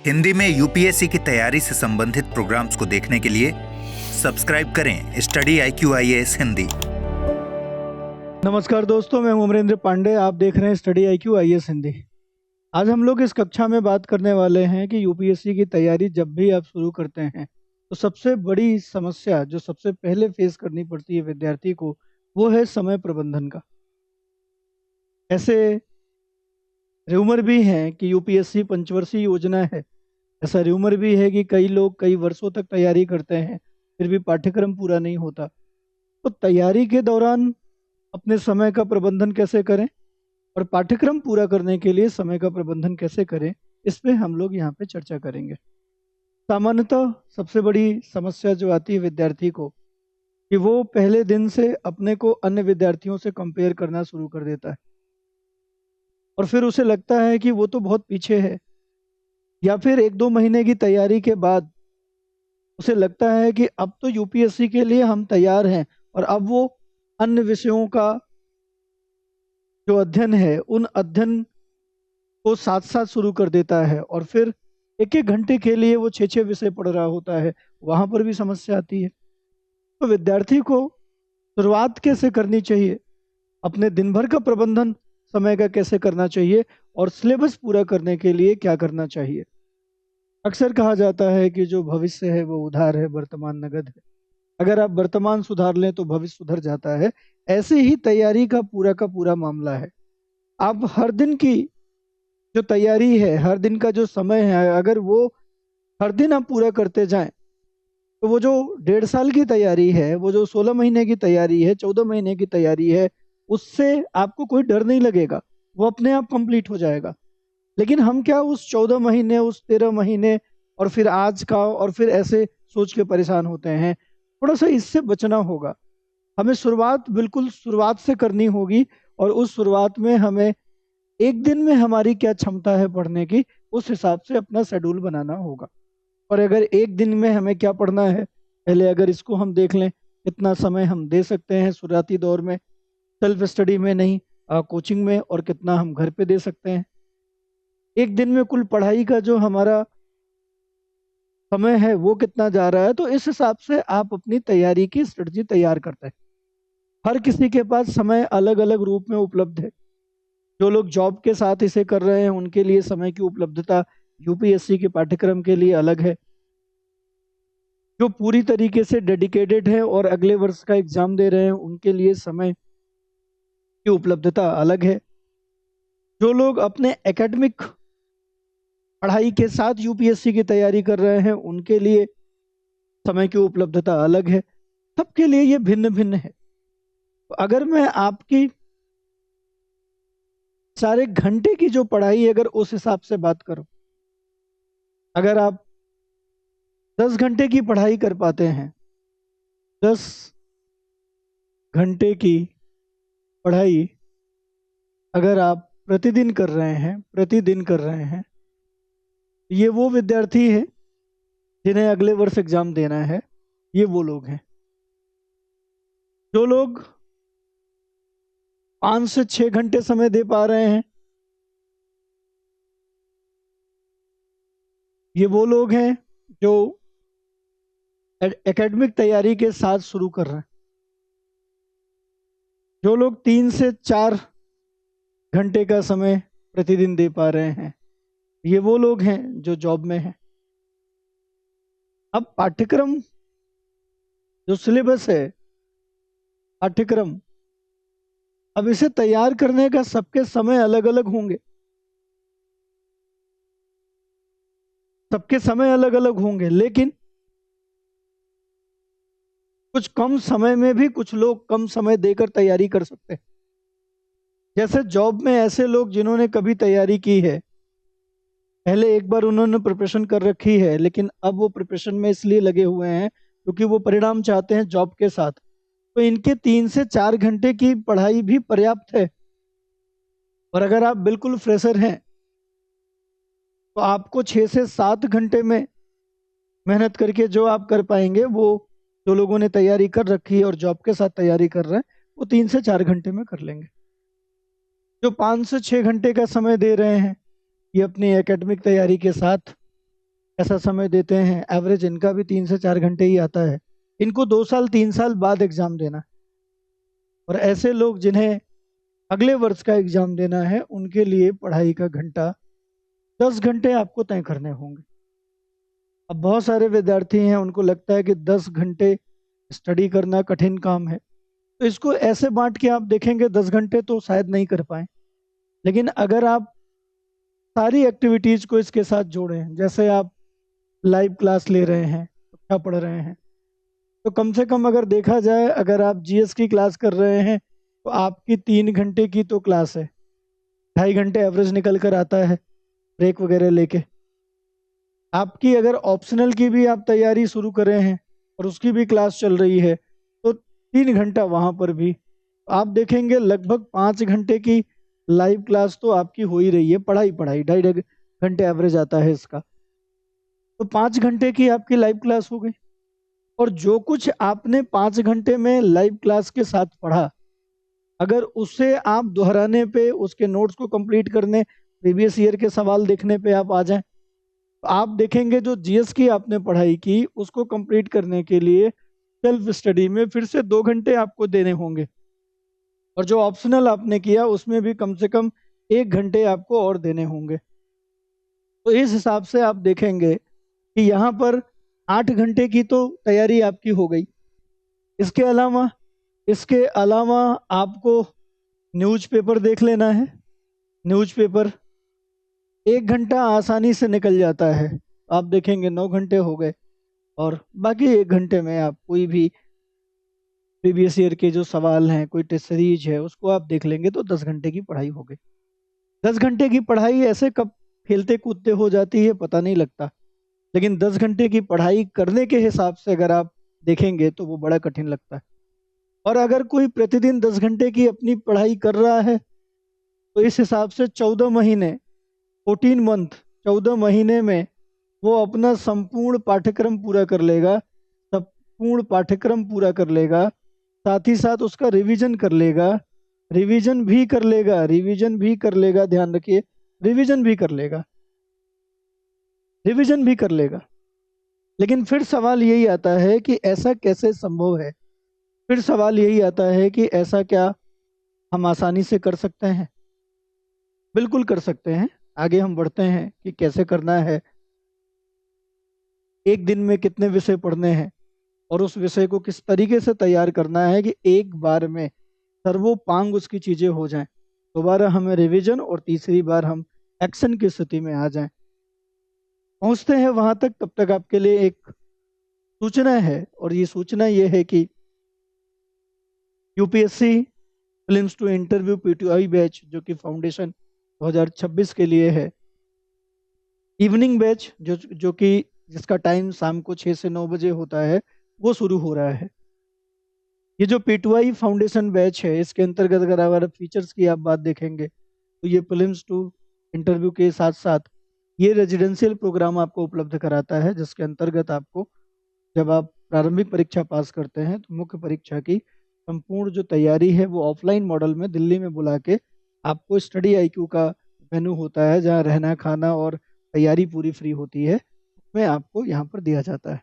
हिंदी में यूपीएससी की तैयारी से संबंधित प्रोग्राम्स को देखने के लिए सब्सक्राइब करें स्टडी IQ IAS हिंदी। नमस्कार दोस्तों, मैं हूं अमरेंद्र पांडे। आप देख रहे हैं स्टडी IQ IAS हिंदी। आज हम लोग इस कक्षा में बात करने वाले हैं कि यूपीएससी की तैयारी जब भी आप शुरू करते हैं तो सबसे बड़ी समस्या जो सबसे पहले फेस करनी पड़ती है विद्यार्थी को, वो है समय प्रबंधन का। ऐसे र्यूमर भी हैं कि यूपीएससी पंचवर्षीय योजना है। ऐसा र्यूमर भी है कि कई लोग कई वर्षों तक तैयारी करते हैं फिर भी पाठ्यक्रम पूरा नहीं होता। तो तैयारी के दौरान अपने समय का प्रबंधन कैसे करें और पाठ्यक्रम पूरा करने के लिए समय का प्रबंधन कैसे करें, इस पे हम लोग यहाँ पे चर्चा करेंगे। सामान्यतः सबसे बड़ी समस्या जो आती है विद्यार्थी को कि वो पहले दिन से अपने को अन्य विद्यार्थियों से कंपेयर करना शुरू कर देता है और फिर उसे लगता है कि वो तो बहुत पीछे है, या फिर 1-2 महीने की तैयारी के बाद उसे लगता है कि अब तो यूपीएससी के लिए हम तैयार हैं और अब वो अन्य विषयों का जो अध्ययन है उन अध्ययन को साथ साथ शुरू कर देता है और फिर 1-1 घंटे के लिए वो 6-6 विषय पढ़ रहा होता है। वहां पर भी समस्या आती है। तो विद्यार्थी को शुरुआत कैसे करनी चाहिए, अपने दिन भर का प्रबंधन समय का कैसे करना चाहिए और सिलेबस पूरा करने के लिए क्या करना चाहिए। अक्सर कहा जाता है कि जो भविष्य है वो उधार है, वर्तमान नगद है। अगर आप वर्तमान सुधार लें तो भविष्य सुधर जाता है। ऐसे ही तैयारी का पूरा मामला है। आप हर दिन की जो तैयारी है, हर दिन का जो समय है, अगर वो हर दिन आप पूरा करते जाएं तो वो जो 1.5 साल की तैयारी है, वो जो 16 महीने की तैयारी है, 14 महीने की तैयारी है, उससे आपको कोई डर नहीं लगेगा, वो अपने आप कंप्लीट हो जाएगा। लेकिन हम क्या उस 14 महीने, उस 13 महीने और फिर आज का और फिर ऐसे सोच के परेशान होते हैं। थोड़ा सा इससे बचना होगा। हमें शुरुआत बिल्कुल शुरुआत से करनी होगी और उस शुरुआत में हमें एक दिन में हमारी क्या क्षमता है पढ़ने की, उस हिसाब से अपना शेड्यूल बनाना होगा। और अगर एक दिन में हमें क्या पढ़ना है, पहले अगर इसको हम देख लें, कितना समय हम दे सकते हैं शुरुआती दौर में, सेल्फ स्टडी में नहीं कोचिंग में, और कितना हम घर पे दे सकते हैं। एक दिन में कुल पढ़ाई का जो हमारा समय है वो कितना जा रहा है, तो इस हिसाब से आप अपनी तैयारी की स्ट्रेटजी तैयार करते हैं। हर किसी के पास समय अलग अलग रूप में उपलब्ध है। जो लोग जॉब के साथ इसे कर रहे हैं उनके लिए समय की उपलब्धता यूपीएससी के पाठ्यक्रम के लिए अलग है। जो पूरी तरीके से डेडिकेटेड है और अगले वर्ष का एग्जाम दे रहे हैं उनके लिए समय की उपलब्धता अलग है। जो लोग अपने एकेडमिक पढ़ाई के साथ यूपीएससी की तैयारी कर रहे हैं उनके लिए समय की उपलब्धता अलग है। सबके लिए ये भिन्न भिन्न है। तो अगर मैं आपकी सारे घंटे की जो पढ़ाई अगर उस हिसाब से बात करूं, अगर आप 10 घंटे की पढ़ाई कर पाते हैं, 10 घंटे की पढ़ाई अगर आप प्रतिदिन कर रहे हैं, ये वो विद्यार्थी है जिन्हें अगले वर्ष एग्जाम देना है। ये वो लोग हैं जो लोग 5 से 6 घंटे समय दे पा रहे हैं। ये वो लोग हैं जो एकेडमिक तैयारी के साथ शुरू कर रहे हैं। जो लोग 3 से 4 घंटे का समय प्रतिदिन दे पा रहे हैं, ये वो लोग हैं जो जॉब में हैं। अब पाठ्यक्रम जो सिलेबस है, पाठ्यक्रम, अब इसे तैयार करने का सबके समय अलग अलग होंगे। सबके समय अलग अलग होंगे, लेकिन कुछ कम समय में भी कुछ लोग कम समय देकर तैयारी कर सकते हैं। जैसे जॉब में ऐसे लोग जिन्होंने कभी तैयारी की है, पहले एक बार उन्होंने प्रिपरेशन कर रखी है, लेकिन अब वो प्रिपरेशन में इसलिए लगे हुए हैं क्योंकि वो परिणाम चाहते हैं जॉब के साथ। तो इनके 3 से 4 घंटे की पढ़ाई भी पर्याप्त है। और अगर आप बिल्कुल फ्रेशर हैं तो आपको 6 से 7 घंटे में मेहनत करके जो आप कर पाएंगे, वो जो लोगों ने तैयारी कर रखी है और जॉब के साथ तैयारी कर रहे हैं, वो 3 से 4 घंटे में कर लेंगे। जो 5 से 6 घंटे का समय दे रहे हैं, ये अपनी एकेडमिक तैयारी के साथ ऐसा समय देते हैं, एवरेज इनका भी 3 से 4 घंटे ही आता है। इनको 2 साल 3 साल बाद एग्जाम देना है। और ऐसे लोग जिन्हें अगले वर्ष का एग्जाम देना है, उनके लिए पढ़ाई का घंटा 10 घंटे आपको तय करने होंगे। अब बहुत सारे विद्यार्थी हैं, उनको लगता है कि 10 घंटे स्टडी करना कठिन काम है, तो इसको ऐसे बांट के आप देखेंगे 10 घंटे तो शायद नहीं कर पाए। लेकिन अगर आप सारी एक्टिविटीज को इसके साथ जोड़ें, जैसे आप लाइव क्लास ले रहे हैं, कक्षा पढ़ रहे हैं, तो कम से कम अगर देखा जाए, अगर आप जीएस की क्लास कर रहे हैं तो आपकी 3 घंटे की तो क्लास है, 2.5 घंटे एवरेज निकल कर आता है ब्रेक वगैरह लेके। आपकी अगर ऑप्शनल की भी आप तैयारी शुरू करे हैं और उसकी भी क्लास चल रही है, तो 3 घंटा वहाँ पर भी आप देखेंगे लगभग 5 घंटे की लाइव क्लास तो आपकी हो ही रही है। पढ़ाई पढ़ाई 2.5 घंटे एवरेज आता है इसका, तो 5 घंटे की आपकी लाइव क्लास हो गई। और जो कुछ आपने 5 घंटे में लाइव क्लास के साथ पढ़ा, अगर उससे आप दोहराने पे, उसके नोट्स को कंप्लीट करने, प्रीवियस ईयर के सवाल देखने पे आप आ जाएं, तो आप देखेंगे जो जीएस की आपने पढ़ाई की, उसको कंप्लीट करने के लिए सेल्फ स्टडी में फिर से 2 घंटे आपको देने होंगे। और जो ऑप्शनल आपने किया, उसमें भी कम से कम 1 घंटे आपको और देने होंगे। तो इस हिसाब से आप देखेंगे कि यहाँ पर 8 घंटे की तो तैयारी आपकी हो गई। इसके अलावा आपको न्यूज़पेपर देख लेना है। न्यूज़पेपर 1 घंटा आसानी से निकल जाता है, आप देखेंगे 9 घंटे हो गए। और बाकी 1 घंटे में आप कोई भी प्रीवियस ईयर के जो सवाल हैं, कोई टेस्ट सीरीज है, उसको आप देख लेंगे तो 10 घंटे की पढ़ाई हो गई। 10 घंटे की पढ़ाई ऐसे कब खेलते कूदते हो जाती है पता नहीं लगता, लेकिन 10 घंटे की पढ़ाई करने के हिसाब से अगर आप देखेंगे तो वो बड़ा कठिन लगता है। और अगर कोई प्रतिदिन 10 घंटे की अपनी पढ़ाई कर रहा है, तो इस हिसाब से 14 महीने, 14 मंथ, 14 महीने में वो अपना संपूर्ण पाठ्यक्रम पूरा कर लेगा, संपूर्ण पाठ्यक्रम पूरा कर लेगा। साथ ही साथ उसका रिवीजन कर लेगा, रिवीजन भी कर लेगा, रिवीजन भी कर लेगा, ध्यान रखिए, रिवीजन भी कर लेगा, रिवीजन भी कर लेगा। लेकिन फिर सवाल यही आता है कि ऐसा कैसे संभव है। फिर सवाल यही आता है कि ऐसा क्या हम आसानी से कर सकते हैं? बिल्कुल कर सकते हैं। आगे हम बढ़ते हैं कि कैसे करना है, एक दिन में कितने विषय पढ़ने हैं, और उस विषय को किस तरीके से तैयार करना है कि एक बार में सर्वोपांग उसकी चीजें हो जाएं, दोबारा हमें रिवीजन, और तीसरी बार हम एक्शन की स्थिति में आ जाएं। पहुंचते हैं वहां तक, तब तक आपके लिए एक सूचना है, और ये सूचना ये है कि UPSC prelims to interview PTI batch, जो कि फाउंडेशन 2026 के लिए है, इवनिंग बैच जो कि जिसका टाइम शाम को 6 से 9 बजे होता है, वो शुरू हो रहा है। ये जो पीटीआई फाउंडेशन बैच है, इसके अंतर्गत अगर फीचर्स की आप बात देखेंगे, तो ये प्रीलिम्स टू इंटरव्यू के साथ साथ ये रेजिडेंशियल प्रोग्राम आपको उपलब्ध कराता है, जिसके अंतर्गत आपको, जब आप प्रारंभिक परीक्षा पास करते हैं, तो मुख्य परीक्षा की संपूर्ण जो तैयारी है वो ऑफलाइन मॉडल में दिल्ली में बुला के आपको स्टडी आईक्यू का मेनू होता है, जहाँ रहना खाना और तैयारी पूरी फ्री होती है, उसमें आपको यहाँ पर दिया जाता है।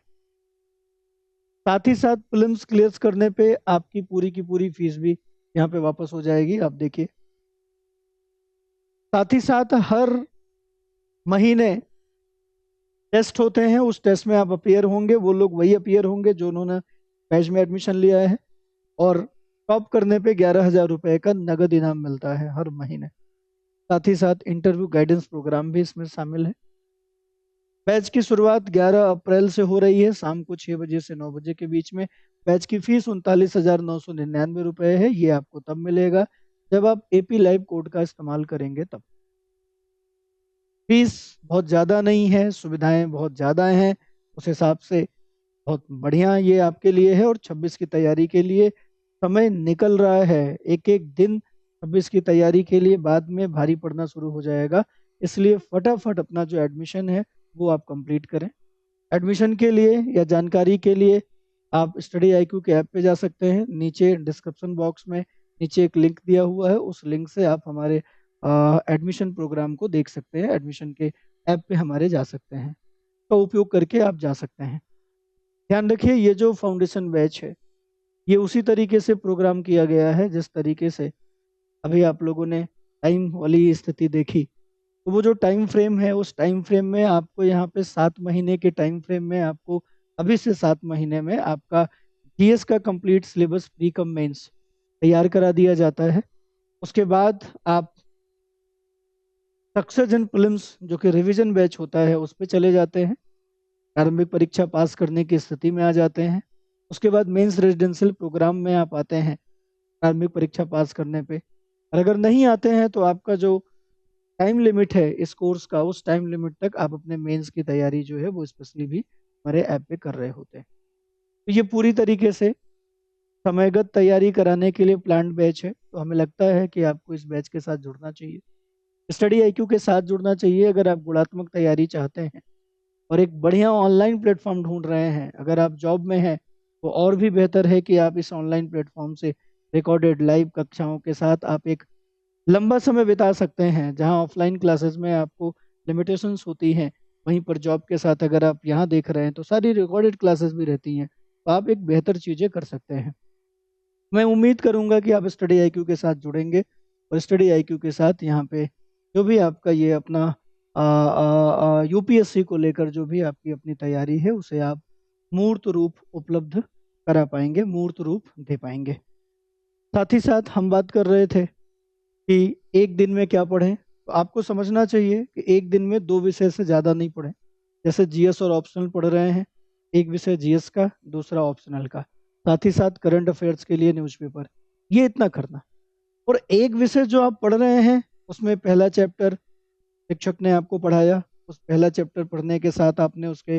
साथ ही साथ प्रीलिम्स क्लियर करने पे आपकी पूरी की पूरी फीस भी यहाँ पे वापस हो जाएगी, आप देखिए। साथ ही साथ हर महीने टेस्ट होते हैं, उस टेस्ट में आप अपियर होंगे, वो लोग वही अपियर होंगे जो उन्होंने बैच में एडमिशन लिया है, और टॉप करने पे 11,000 रुपए का नगद इनाम मिलता है हर महीने। साथ ही साथ इंटरव्यू गाइडेंस प्रोग्राम भी इसमें शामिल है। बैच की शुरुआत 11 अप्रैल से हो रही है, शाम को 6 बजे से 9 बजे के बीच में। बैच की फीस 39,999 रुपए है। ये आपको तब मिलेगा जब आप एपी लाइव कोड का इस्तेमाल करेंगे तब। फीस बहुत ज़्यादा नहीं है, सुविधाएं बहुत ज़्यादा हैं, उस हिसाब से बहुत बढ़िया ये आपके लिए है। और 26 की तैयारी के लिए समय निकल रहा है, एक एक दिन 26 की तैयारी के लिए बाद में भारी पड़ना शुरू हो जाएगा, इसलिए फटाफट अपना जो एडमिशन है वो आप कंप्लीट करें। एडमिशन के लिए या जानकारी के लिए आप स्टडी आईक्यू के ऐप पे जा सकते हैं, नीचे डिस्क्रिप्शन बॉक्स में नीचे एक लिंक दिया हुआ है, उस लिंक से आप हमारे एडमिशन प्रोग्राम को देख सकते हैं, एडमिशन के ऐप पे हमारे जा सकते हैं। का उपयोग करके आप जा सकते हैं। ध्यान रखिए, ये जो फाउंडेशन बैच है ये उसी तरीके से प्रोग्राम किया गया है जिस तरीके से अभी आप लोगों ने टाइम वाली स्थिति देखी। तो वो जो टाइम फ्रेम है उस टाइम फ्रेम में आपको यहाँ पे 7 महीने के टाइम फ्रेम में आपको अभी से 7 महीने में आपका जीएस का complete syllabus pre cum mains तैयार करा दिया जाता है। उसके बाद आप सक्सेस इन प्रीलिम्स जो कि रिवीजन बैच होता है उस पे चले जाते हैं, प्रारंभिक परीक्षा पास करने की स्थिति में आ जाते हैं। उसके बाद मेंस रेजिडेंशियल प्रोग्राम में आप आते हैं प्रारंभिक परीक्षा पास करने पे। और अगर नहीं आते हैं तो आपका जो टाइम लिमिट है इस कोर्स का उस टाइम लिमिट तक आप अपने मेंस की तैयारी जो है वो स्पेशली भी हमारे ऐप पे कर रहे होते हैं। तो ये पूरी तरीके से समयगत तैयारी कराने के लिए प्लान्ड बैच है। तो हमें लगता है कि आपको इस बैच के साथ जुड़ना चाहिए, स्टडी आईक्यू के साथ जुड़ना चाहिए अगर आप गुणात्मक तैयारी चाहते हैं और एक बढ़िया ऑनलाइन प्लेटफॉर्म ढूंढ रहे हैं। अगर आप जॉब में हैं तो और भी बेहतर है कि आप इस ऑनलाइन प्लेटफॉर्म से रिकॉर्डेड लाइव कक्षाओं के साथ आप एक लंबा समय बिता सकते हैं। जहां ऑफलाइन क्लासेस में आपको लिमिटेशंस होती हैं, वहीं पर जॉब के साथ अगर आप यहाँ देख रहे हैं तो सारी रिकॉर्डेड क्लासेस भी रहती हैं, तो आप एक बेहतर चीज़ें कर सकते हैं। मैं उम्मीद करूंगा कि आप स्टडी आईक्यू के साथ जुड़ेंगे और स्टडी आईक्यू के साथ यहाँ पे जो भी आपका ये अपना यूपीएससी को लेकर जो भी आपकी अपनी तैयारी है उसे आप मूर्त रूप उपलब्ध करा पाएंगे, मूर्त रूप दे पाएंगे। साथ ही साथ हम बात कर रहे थे कि एक दिन में क्या पढ़ें, तो आपको समझना चाहिए कि एक दिन में 2 विषय से ज़्यादा नहीं पढ़ें। जैसे जीएस और ऑप्शनल पढ़ रहे हैं, एक विषय जीएस का दूसरा ऑप्शनल का, साथ ही साथ करंट अफेयर्स के लिए न्यूज़पेपर, ये इतना करना। और एक विषय जो आप पढ़ रहे हैं उसमें पहला चैप्टर शिक्षक ने आपको पढ़ाया, उस पहला चैप्टर पढ़ने के साथ आपने उसके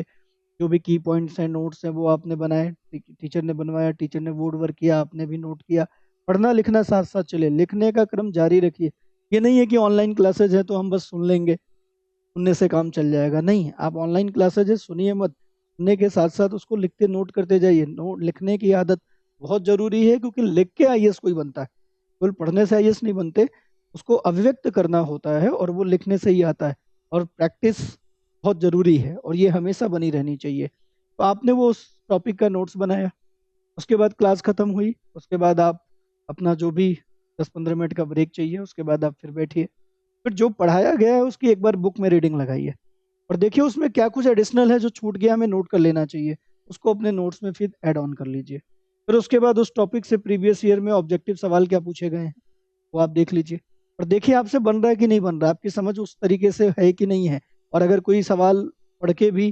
जो भी की पॉइंट्स हैं नोट्स हैं वो आपने बनाए, टीचर ने बनवाया, टीचर ने बोर्ड वर्क किया, आपने भी नोट किया। पढ़ना लिखना साथ साथ चले, लिखने का क्रम जारी रखिए। ये नहीं है कि ऑनलाइन क्लासेज है तो हम बस सुन लेंगे, सुनने से काम चल जाएगा। नहीं, आप ऑनलाइन क्लासेज है सुनिए मत, सुनने के साथ साथ उसको लिखते नोट करते जाइए। नोट लिखने की आदत बहुत जरूरी है क्योंकि लिख के आईएएस कोई बनता है, केवल पढ़ने से आईएएस नहीं बनते, उसको अभिव्यक्त करना होता है और वो लिखने से ही आता है। और प्रैक्टिस बहुत जरूरी है और ये हमेशा बनी रहनी चाहिए। तो आपने वो उस टॉपिक का नोट्स बनाया, उसके बाद क्लास खत्म हुई, उसके बाद आप अपना जो भी 10-15 मिनट का ब्रेक चाहिए उसके बाद आप फिर बैठिए, फिर जो पढ़ाया गया है उसकी एक बार बुक में रीडिंग लगाइए और देखिए उसमें क्या कुछ एडिशनल है जो छूट गया, हमें नोट कर लेना चाहिए, उसको अपने नोट्स में फिर ऐड ऑन कर लीजिए। फिर उसके बाद उस टॉपिक से प्रीवियस ईयर में ऑब्जेक्टिव सवाल क्या पूछे गए हैं वो आप देख लीजिए और देखिए आपसे बन रहा है कि नहीं बन रहा, आपकी समझ उस तरीके से है कि नहीं है। और अगर कोई सवाल पढ़ के भी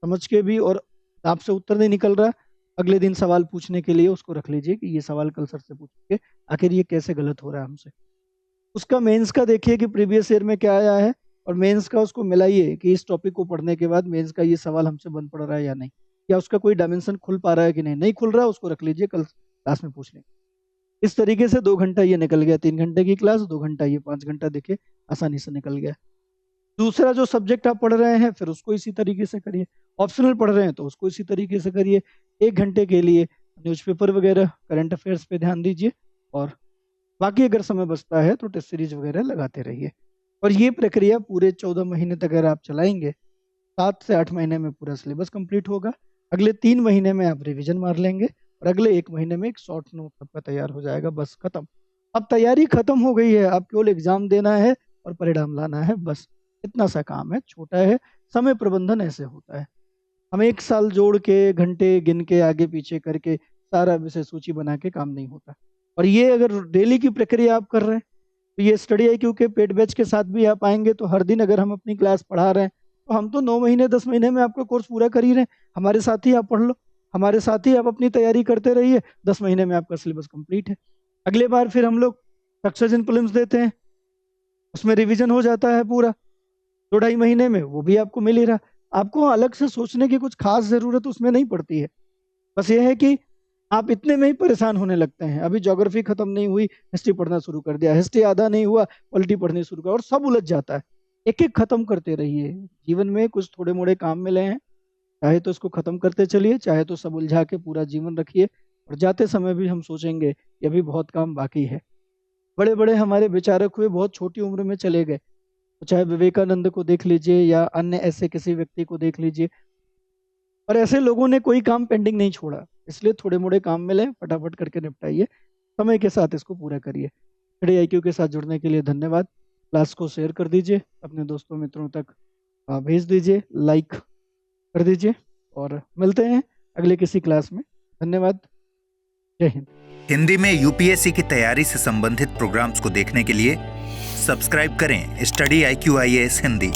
समझ के भी और आपसे उत्तर नहीं निकल रहा, अगले दिन सवाल पूछने के लिए उसको रख लीजिए कि ये सवाल कल सर से पूछेंगे, आखिर ये कैसे गलत हो रहा है हमसे। उसका मेंस का देखिए कि प्रीवियस ईयर में क्या आया है और मेंस का उसको मिलाइए कि इस टॉपिक को पढ़ने के बाद मेंस का ये सवाल हमसे बन पड़ रहा है या नहीं, या उसका कोई डायमेंशन खुल पा रहा है कि नहीं, नहीं खुल रहा है उसको रख लीजिए, कल क्लास में पूछ लेंगे। इस तरीके से 2 घंटा ये निकल गया, 3 घंटे की क्लास, 2 घंटा ये, 5 घंटा देखिए आसानी से निकल गया। दूसरा जो सब्जेक्ट आप पढ़ रहे हैं फिर उसको इसी तरीके से करिए, ऑप्शनल पढ़ रहे हैं तो उसको इसी तरीके से करिए। 1 घंटे के लिए न्यूज़पेपर वगैरह करंट अफेयर्स पे ध्यान दीजिए और बाकी अगर समय बचता है तो टेस्ट सीरीज वगैरह लगाते रहिए। और ये प्रक्रिया पूरे 14 महीने तक अगर आप चलाएंगे, 7 से 8 महीने में पूरा सिलेबस कंप्लीट होगा। अगले 3 महीने में आप रिवीजन मार लेंगे और अगले 1 महीने में एक शॉर्ट नोट आपका तैयार हो जाएगा, बस खत्म। अब तैयारी खत्म हो गई है, आप केवल एग्जाम देना है और परिणाम लाना है, बस इतना सा काम है, छोटा है। समय प्रबंधन ऐसे होता है, हम 1 साल जोड़ के घंटे गिन के आगे पीछे करके सारा विषय सूची बना के काम नहीं होता। और ये अगर डेली की प्रक्रिया आप कर रहे हैं तो ये स्टडी आईक्यू के पेड बैच के साथ भी आप आएंगे तो हर दिन अगर हम अपनी क्लास पढ़ा रहे हैं तो हम तो 9 महीने 10 महीने में आपका कोर्स पूरा कर ही रहे हैं। हमारे साथ ही आप पढ़ लो, हमारे साथ ही आप अपनी तैयारी करते रहिए, 10 महीने में आपका सिलेबस कंप्लीट है। अगले बार फिर हम लोग सक्सेस इन प्रीलिम्स देते हैं, उसमें रिवीजन हो जाता है पूरा 2-2.5 महीने में, वो भी आपको मिल ही रहा। आपको अलग से सोचने की कुछ खास जरूरत उसमें नहीं पड़ती है, बस ये है कि आप इतने में ही परेशान होने लगते हैं। अभी ज्योग्राफी खत्म नहीं हुई, हिस्ट्री पढ़ना शुरू कर दिया, हिस्ट्री आधा नहीं हुआ, पॉलिटी पढ़नी शुरू कर, और सब उलझ जाता है। एक एक खत्म करते रहिए। जीवन में कुछ थोड़े मोड़े काम मिले हैं, चाहे तो इसको खत्म करते चलिए, चाहे तो सब उलझा के पूरा जीवन रखिए। और जाते समय भी हम सोचेंगे कि अभी बहुत काम बाकी है। बड़े बड़े हमारे विचारक हुए बहुत छोटी उम्र में चले गए, तो चाहे विवेकानंद को देख लीजिए या अन्य ऐसे किसी व्यक्ति को देख लीजिए, और ऐसे लोगों ने कोई काम पेंडिंग नहीं छोड़ा। इसलिए थोड़े मोड़े काम मिले फटाफट करके निपटाइए, समय के साथ इसको पूरा करिए। स्टडी आईक्यू के साथ जुड़ने के लिए धन्यवाद। क्लास को शेयर कर दीजिए, अपने दोस्तों मित्रों तक भेज दीजिए, लाइक कर दीजिए, और मिलते हैं अगले किसी क्लास में। धन्यवाद। जय हिंद। हिंदी में यूपीएससी की तैयारी से संबंधित प्रोग्राम्स को देखने के लिए सब्सक्राइब करें स्टडी IQ IAS हिंदी।